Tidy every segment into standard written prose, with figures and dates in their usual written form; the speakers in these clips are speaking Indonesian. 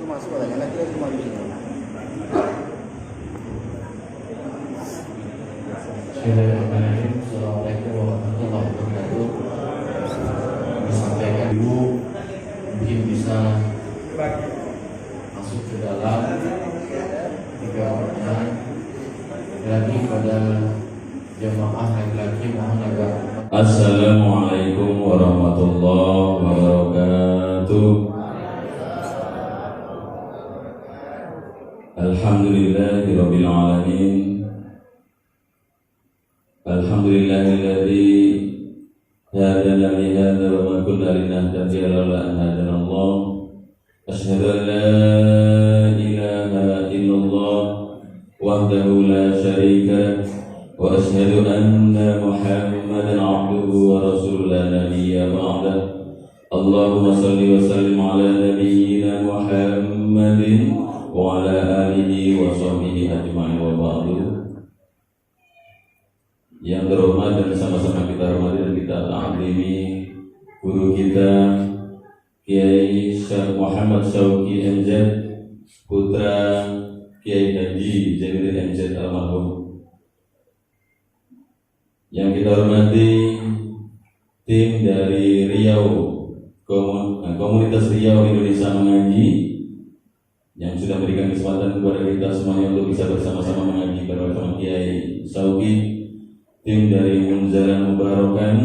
masuk lagi, nanti kita cuma di sini. Bismillahirrahmanirrahim. Assalamualaikum warahmatullahi wabarakatuh. Disampaikan dulu, mungkin bisa masuk ke dalam 3 pertanyaan lagi pada jemaah laki-laki mohon agak. Assalamualaikum warahmatullahi wabarakatuh. Alhamdulillahirabbil alamin. Alhamdulillahilladzi hadana li hadza wa ma kunna linahtadiya laula an hadana Allah. Asyhadu an la ilaha illallah wahdahu la syarika lah wa asyhadu anna Muhammadan abduhu wa rasuluhu la nabiyya ba'dah. Allahumma shalli wa sallim ala nabiyyina Muhammadin wa ala alihi wa sahbihi ajma'in wa ba'du. Yang terhormat dan sama-sama kita hormati dan kita ta'zimi guru kita Kiai Syekh Muhammad Syauqi MZ, putra Kiai Haji Jamiluddin MZ almarhum. Yang kita hormati tim dari Riau, komunitas Riau Indonesia Mengaji, yang sudah memberikan kesempatan kepada kita semuanya untuk bisa bersama-sama mengaji bersama Kiai Syauqi. Tim dari Munzalan Mubarakan,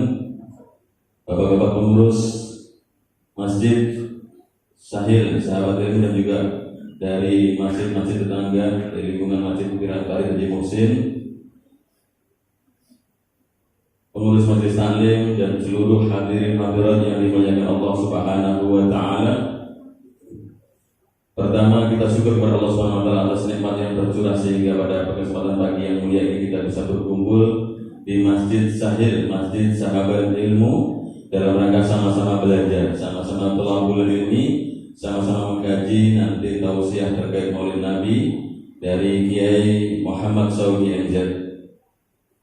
bapak-bapak pengurus Masjid Sahil Sahabat Ilmu, dan juga dari masjid-masjid tetangga dari lingkungan Masjid Pirat Farid Haji Muhsin, pengurus Majelis Taklim dan seluruh hadirin hadirat yang dimuliakan Allah Subhanahu wa taala. Pertama, kita syukur kepada Allah Subhanahu wa taala atas nikmat yang tercurah sehingga pada kesempatan pagi yang mulia ini kita bisa berkumpul di Masjid Sahil, Masjid Sahabat Ilmu, dalam rangka sama-sama belajar, sama-sama thalabul ilmi, sama-sama mengkaji nanti tausiah terkait Maulid Nabi dari Kiai Muhammad Syauqi MZ.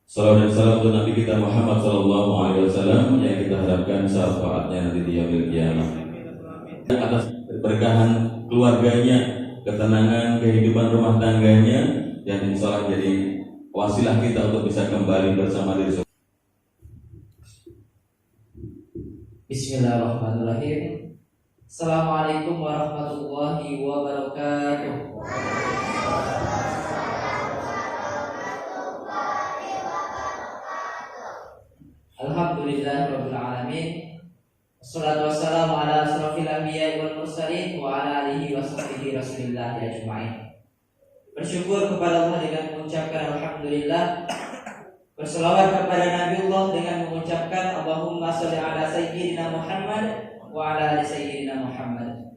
Salawat dan salam untuk Nabi kita Muhammad sallallahu alaihi wasallam yang kita harapkan syafaatnya nanti di yaumil qiyamah. Atas keberkahan keluarganya, ketenangan kehidupan rumah tangganya, dan insyaallah jadi wasilah kita untuk bisa kembali bersama diri. Bismillahirrahmanirrahim. Assalamualaikum warahmatullahi wabarakatuh. Alhamdulillahirabbil alamin. Wassalatu wassalamu ala asrofil anbiya'i wal mursalin wa ala alihi wa sahbihi rasulillah ajma'in. Bersyukur kepada Allah dengan mengucapkan alhamdulillah. Berselawat kepada Nabiullah dengan mengucapkan Allahumma sholli ala sayyidina Muhammad wa ala ali sayyidina Muhammad.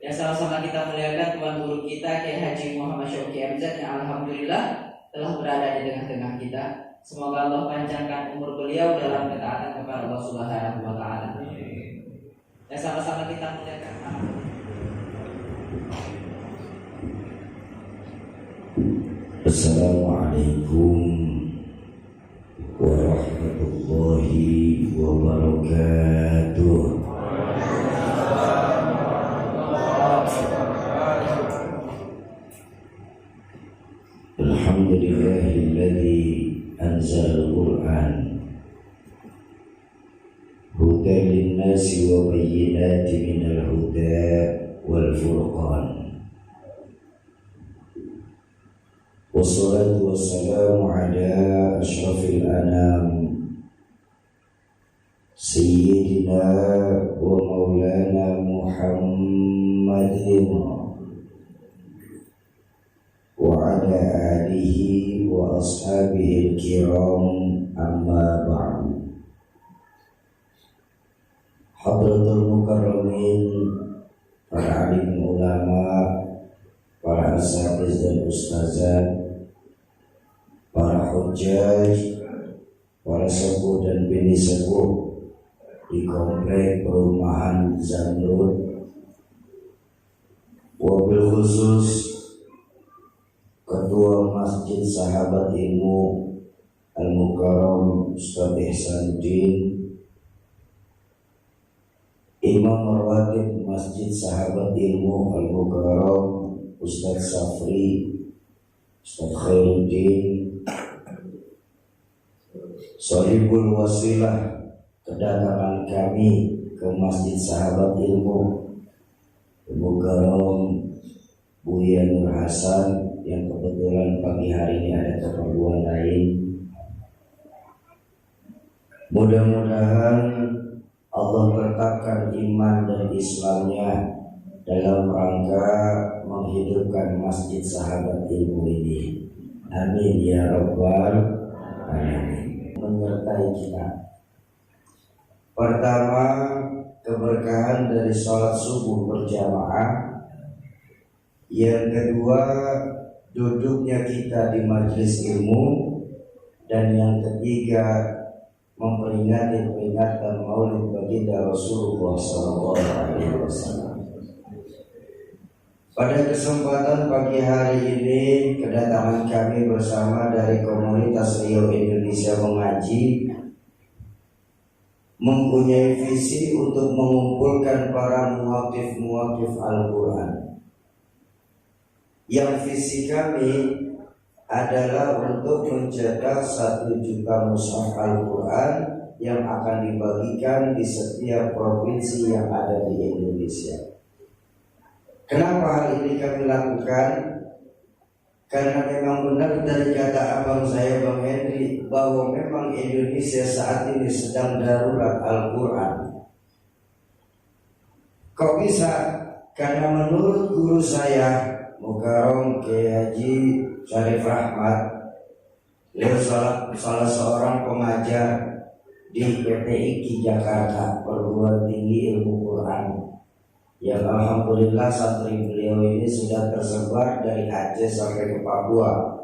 Ya, sama-sama kita muliakan tuan guru kita Kiai Haji Muhammad Syauqi MZ yang alhamdulillah telah berada di tengah-tengah kita. Semoga Allah panjangkan umur beliau dalam ketaatan kepada Allah Subhanahu wa taala. Ya, sama-sama kita muliakan. Assalamualaikum warahmatullahi wabarakatuh. Alhamdulillahilladzi anzala al-Qur'an hudan lin-nasi wa bayyinatin minal huda wal furqan. Wassalatu wassalamu ala ashrafil anam Sayyidina wa maulana Muhammadin wa ala alihi wa ashabihi al-kiram, amma ba'du. Hadratul mukarramin, para alim ulama, para asatiz dan ustazah, para hujjaj, para sepuh dan bini sepuh di komplek perumahan Zamrud, wabil khusus Ketua Masjid Sahabat Ilmu Al-Mukarram Ustaz Ihsanuddin, Imam Rawatib Masjid Sahabat Ilmu Al-Mukarram Ustadz Safri, Ustadz Khairuddin, Sohibul Wasilah, kedatangan kami ke Masjid Sahabat Ilmu Al-Mukarram Buya Nur Hasan yang kebetulan pagi hari ini ada keperluan lain. Mudah-mudahan Allah berkatkan iman dan Islamnya dalam rangka menghidupkan Masjid Sahabat Ilmu ini. Amin ya rabbal alamin. Menyertai kita. Pertama, keberkahan dari sholat subuh berjamaah. Yang kedua, duduknya kita di majelis ilmu. Dan yang ketiga, memperingati peringatan Maulid Baginda Rasulullah SAW. Pada kesempatan pagi hari ini, kedatangan kami bersama dari komunitas Riau Indonesia Mengaji mempunyai visi untuk mengumpulkan para muwaqif Al-Quran. Yang visi kami adalah untuk mencetak 1 juta mushaf Al-Quran yang akan dibagikan di setiap provinsi yang ada di Indonesia. Kenapa hal ini kami lakukan? Karena memang benar dari kata abang saya Bang Henry bahwa memang Indonesia saat ini sedang darurat Al-Quran. Kok bisa? Karena menurut guru saya Mukarram Kiai Haji Syarif Rahmat, beliau salah seorang pengajar di PTIQ Jakarta, Perguruan Tinggi Ilmu Quran, yang alhamdulillah santri beliau ini sudah tersebar dari Aceh sampai ke Papua.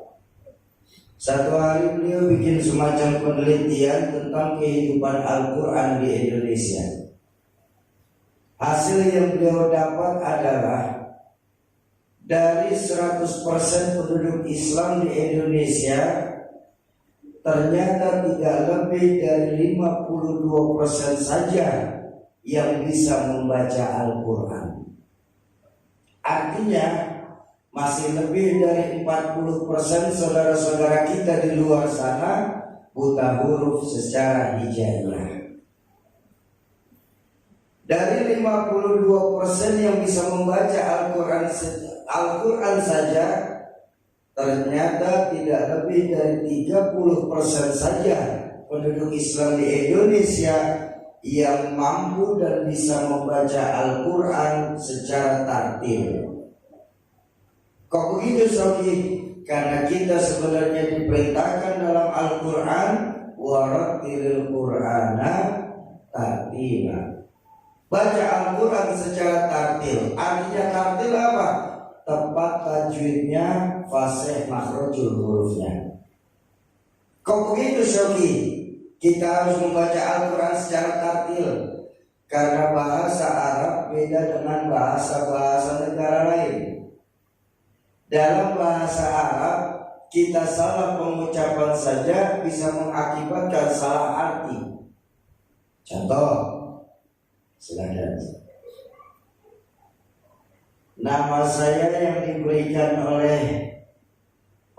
Satu hari beliau bikin semacam penelitian tentang kehidupan Al-Quran di Indonesia. Hasil yang beliau dapat adalah dari 100% penduduk Islam di Indonesia, ternyata tidak lebih dari 52% saja yang bisa membaca Al-Quran. Artinya masih lebih dari 40% saudara-saudara kita di luar sana buta huruf secara hijaiyah. Dari 52% yang bisa membaca Al-Quran saja, ternyata tidak lebih dari 30% saja penduduk Islam di Indonesia yang mampu dan bisa membaca Al-Quran secara tartil. Kok begitu Soki? Karena kita sebenarnya diperintahkan dalam Al-Quran warattilil Qur'ana tartila. Baca Al-Quran secara tartil. Artinya tartil apa? Tepat tajwidnya, fasih makhrajul hurufnya. Kok begitu Soki? Kita harus membaca Al-Quran secara tartil karena bahasa Arab beda dengan bahasa-bahasa negara lain. Dalam bahasa Arab, kita salah pengucapan saja bisa mengakibatkan salah arti. Contoh, silakan. Nama saya yang diberikan oleh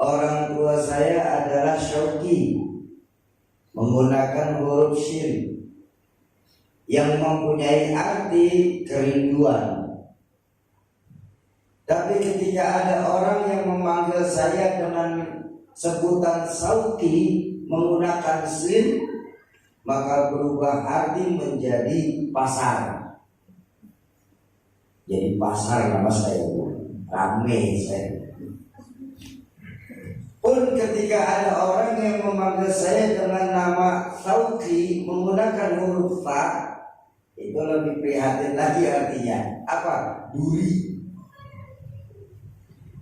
orang tua saya adalah Syauqi, menggunakan huruf shin yang mempunyai arti kerinduan. Tapi ketika ada orang yang memanggil saya dengan sebutan Sauki menggunakan sin, maka berubah arti menjadi pasar. Jadi pasar nama saya, rame saya. Pun ketika ada orang yang memanggil saya dengan nama Sauki menggunakan huruf fa, itu lebih prihatin lagi artinya. Apa? Duri.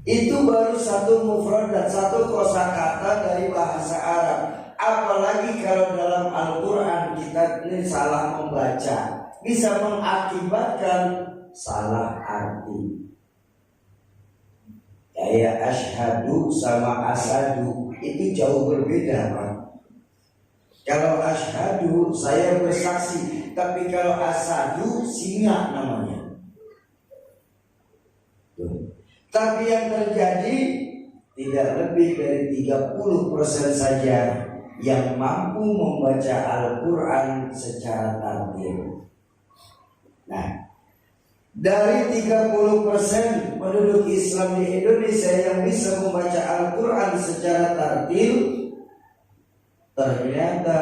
Itu baru satu mufrad dan satu kosakata dari bahasa Arab. Apalagi kalau dalam Al-Quran kita ini salah membaca, bisa mengakibatkan salah arti. Kayak asyhadu sama asadu itu jauh berbeda, Pak. Kalau asyhadu saya bersaksi, tapi kalau asadu singa namanya. Tapi yang terjadi tidak lebih dari 30% saja yang mampu membaca Al-Quran secara tartil. Nah, dari 30% penduduk Islam di Indonesia yang bisa membaca Al-Quran secara tartil, ternyata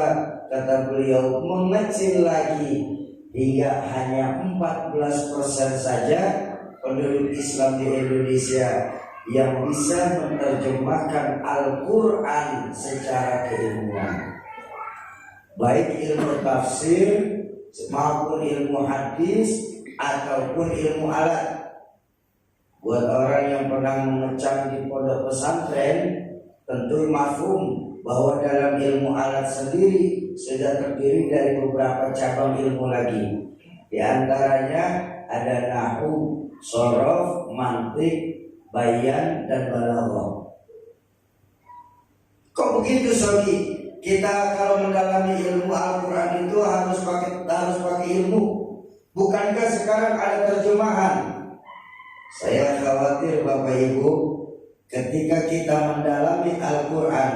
kata beliau mengecil lagi hingga hanya 14% saja penduduk Islam di Indonesia yang bisa menerjemahkan Al-Quran secara keilmuan, baik ilmu tafsir maupun ilmu hadis ataupun ilmu alat. Buat orang yang pernah mengecam di pondok pesantren, tentu mafhum bahwa dalam ilmu alat sendiri sudah terdiri dari beberapa cabang ilmu lagi. Di antaranya ada nahwu, shorof, mantik, bayan, dan balaghah. Kok begitu, Sogi? Kita kalau mendalami ilmu Al-Quran itu harus pakai ilmu. Bukankah sekarang ada terjemahan? Saya khawatir Bapak Ibu, ketika kita mendalami Al-Quran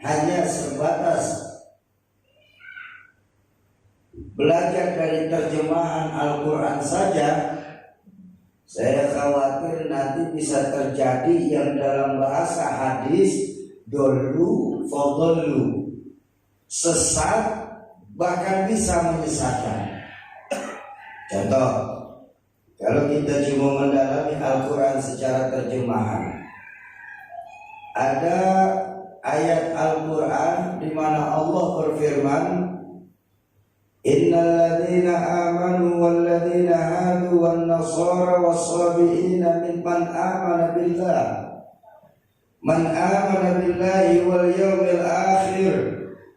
hanya sebatas belajar dari terjemahan Al-Quran saja, saya khawatir nanti bisa terjadi yang dalam bahasa hadis dolu fadlu, sesat bahkan bisa menyesatkan. Contoh, kalau kita cuma mendalami Al-Quran secara terjemahan, ada ayat Al-Quran di mana Allah berfirman, Innal ladzina amanu wal ladzina hadu wan nasara was-sabiina mimman amana billah man amana billahi wal yawmil akhir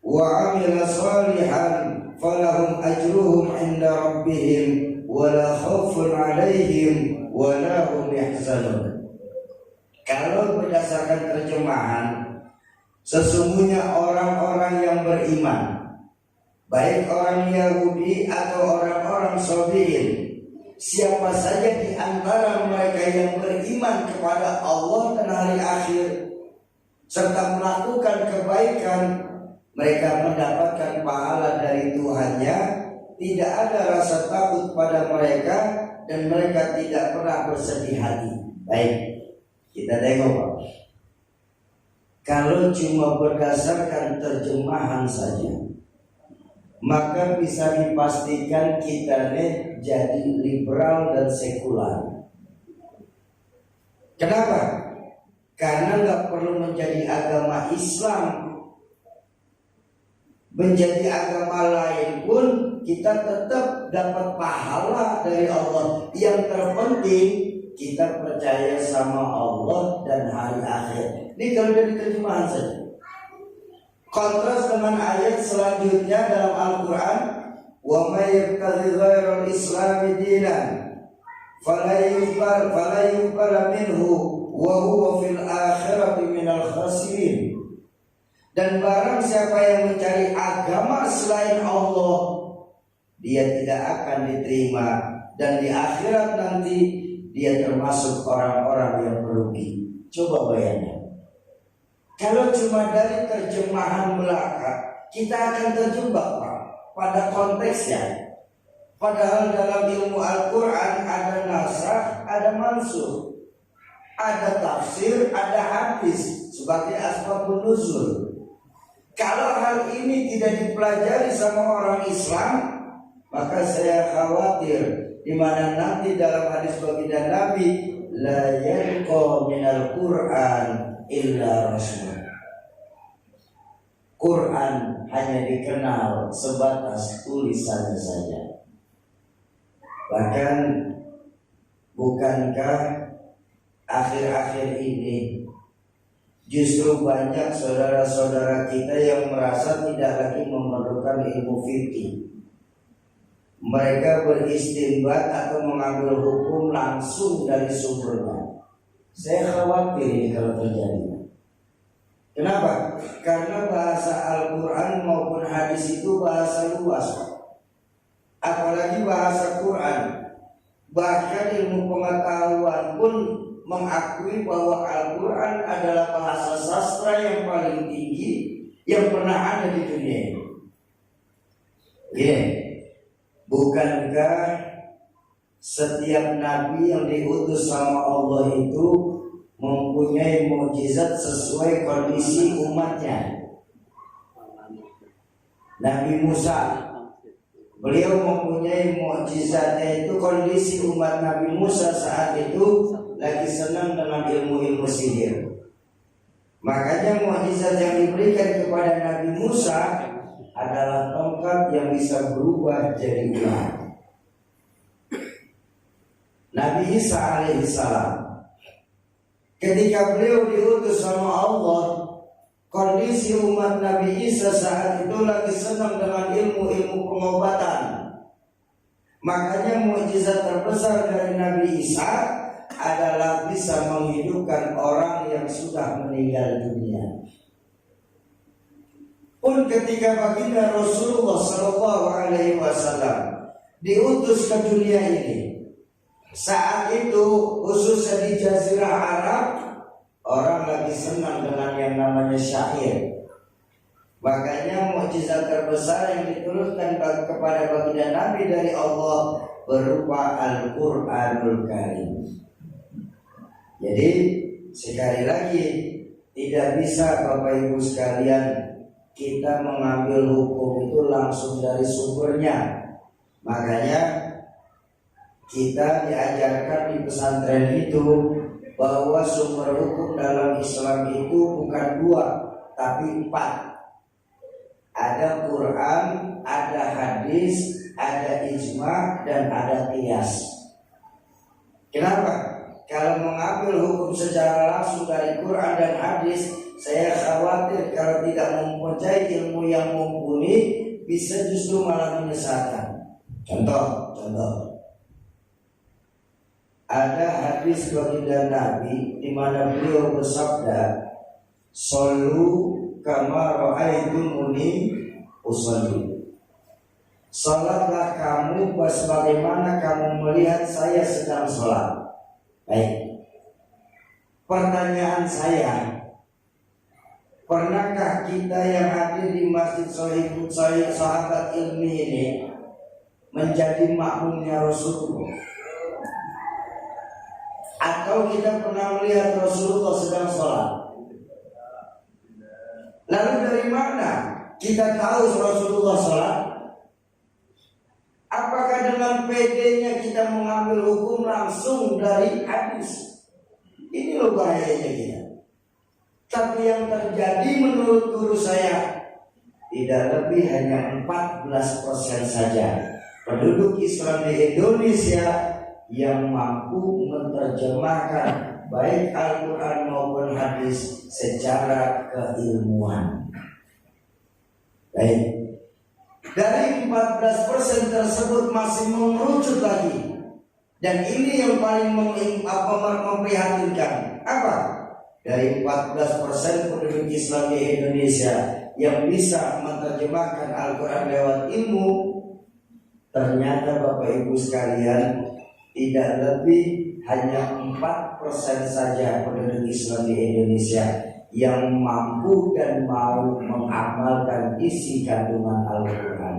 wa amila salihan falahum ajruhum 'inda rabbihim wala khaufun 'alaihim wala hum yahzanun. Kalau berdasarkan terjemahan, sesungguhnya orang-orang yang beriman, baik orang Yahudi atau orang-orang Sabiin, siapa saja di antara mereka yang beriman kepada Allah dan hari akhir serta melakukan kebaikan, mereka mendapatkan pahala dari Tuhannya. Tidak ada rasa takut pada mereka dan mereka tidak pernah bersedih hati. Baik, kita tengok, kalau cuma berdasarkan terjemahan saja, maka bisa dipastikan kita nih jadi liberal dan sekular. Kenapa? Karena nggak perlu menjadi agama Islam, menjadi agama lain pun kita tetap dapat pahala dari Allah. Yang terpenting kita percaya sama Allah dan hari akhir. Ini kalau dari terjemahan saja. Kontras dengan ayat selanjutnya dalam Al-Quran, wa may yabtaghi ghairal islami dinan fala yuqbal minhu wa huwa fil akhirati minal khasirin. Dan barang siapa yang mencari agama selain Allah, dia tidak akan diterima, dan di akhirat nanti dia termasuk orang-orang yang merugi. Coba bayangkan, kalau cuma dari terjemahan belaka, kita akan terjebak Pak pada konteksnya. Padahal dalam ilmu Al-Quran ada nasakh, ada mansukh, ada tafsir, ada hadis sebagai asbabun nuzul. Kalau hal ini tidak dipelajari sama orang Islam, maka saya khawatir di mana nanti dalam hadis baginda Nabi, la yalqa minal Quran illa rasul. Quran hanya dikenal sebatas tulisannya saja. Bahkan bukankah akhir-akhir ini justru banyak saudara-saudara kita yang merasa tidak lagi memerlukan ilmu fikih. Mereka beristinbat atau mengambil hukum langsung dari sumbernya. Saya khawatir ini kalau terjadi. Kenapa? Karena bahasa Al-Quran maupun hadis itu bahasa luas, apalagi bahasa Quran. Bahkan ilmu pengetahuan pun mengakui bahwa Al-Quran adalah bahasa sastra yang paling tinggi yang pernah ada di dunia ini. Bukankah setiap nabi yang diutus sama Allah itu mempunyai mukjizat sesuai kondisi umatnya? Nabi Musa, beliau mempunyai mukjizatnya itu kondisi umat Nabi Musa saat itu lagi senang dengan ilmu-ilmu sihir. Makanya mukjizat yang diberikan kepada Nabi Musa adalah tongkat yang bisa berubah jadi ular. Nabi Isa alaihissalam, ketika beliau diutus sama Allah, kondisi umat Nabi Isa saat itu lagi senang dengan ilmu-ilmu pengobatan. Makanya mukjizat terbesar dari Nabi Isa adalah bisa menghidupkan orang yang sudah meninggal dunia. Pun ketika baginda Rasulullah SAW diutus ke dunia ini, saat itu khususnya di Jazirah Arab, orang lagi senang dengan yang namanya syair. Makanya mukjizat terbesar yang diturunkan kepada baginda Nabi dari Allah berupa Al-Quranul Karim. Jadi sekali lagi, tidak bisa Bapak Ibu sekalian kita mengambil hukum itu langsung dari sumbernya. Makanya kita diajarkan di pesantren itu bahwa sumber hukum dalam Islam itu bukan 2, tapi 4. Ada Quran, ada hadis, ada ijma, dan ada qiyas. Kenapa? Kalau mengambil hukum secara langsung dari Quran dan hadis, saya khawatir kalau tidak mempunyai ilmu yang mumpuni, bisa justru malah menyesatkan. Contoh. Ada hadis baginda Nabi di mana beliau bersabda, "Shollu kama ra'aitumuni usolli." Salatlah kamu sebagaimana kamu melihat saya sedang sholat. Baik. Pertanyaan saya, pernahkah kita yang hadir di Masjid Sahih Sahabat Ilmi ini menjadi makmumnya Rasulullah? Atau kita pernah melihat Rasulullah sedang sholat? Lalu dari mana kita tahu Rasulullah sholat? Apakah dengan PD-nya kita mengambil hukum langsung dari hadis? Ini loh bahayanya kita. Tapi yang terjadi menurut guru saya, tidak lebih hanya 14% saja penduduk Islam di Indonesia yang mampu menerjemahkan baik Al-Quran maupun hadis secara keilmuan. Baik. Dari 14% tersebut masih mengerucut lagi. Dan ini yang paling memprihatinkan. Apa? Dari 14% penduduk Islam di Indonesia yang bisa menerjemahkan Al-Quran lewat ilmu, ternyata Bapak Ibu sekalian, tidak lebih hanya 4% saja penduduk Islam di Indonesia yang mampu dan mau mengamalkan isi kandungan Al-Quran.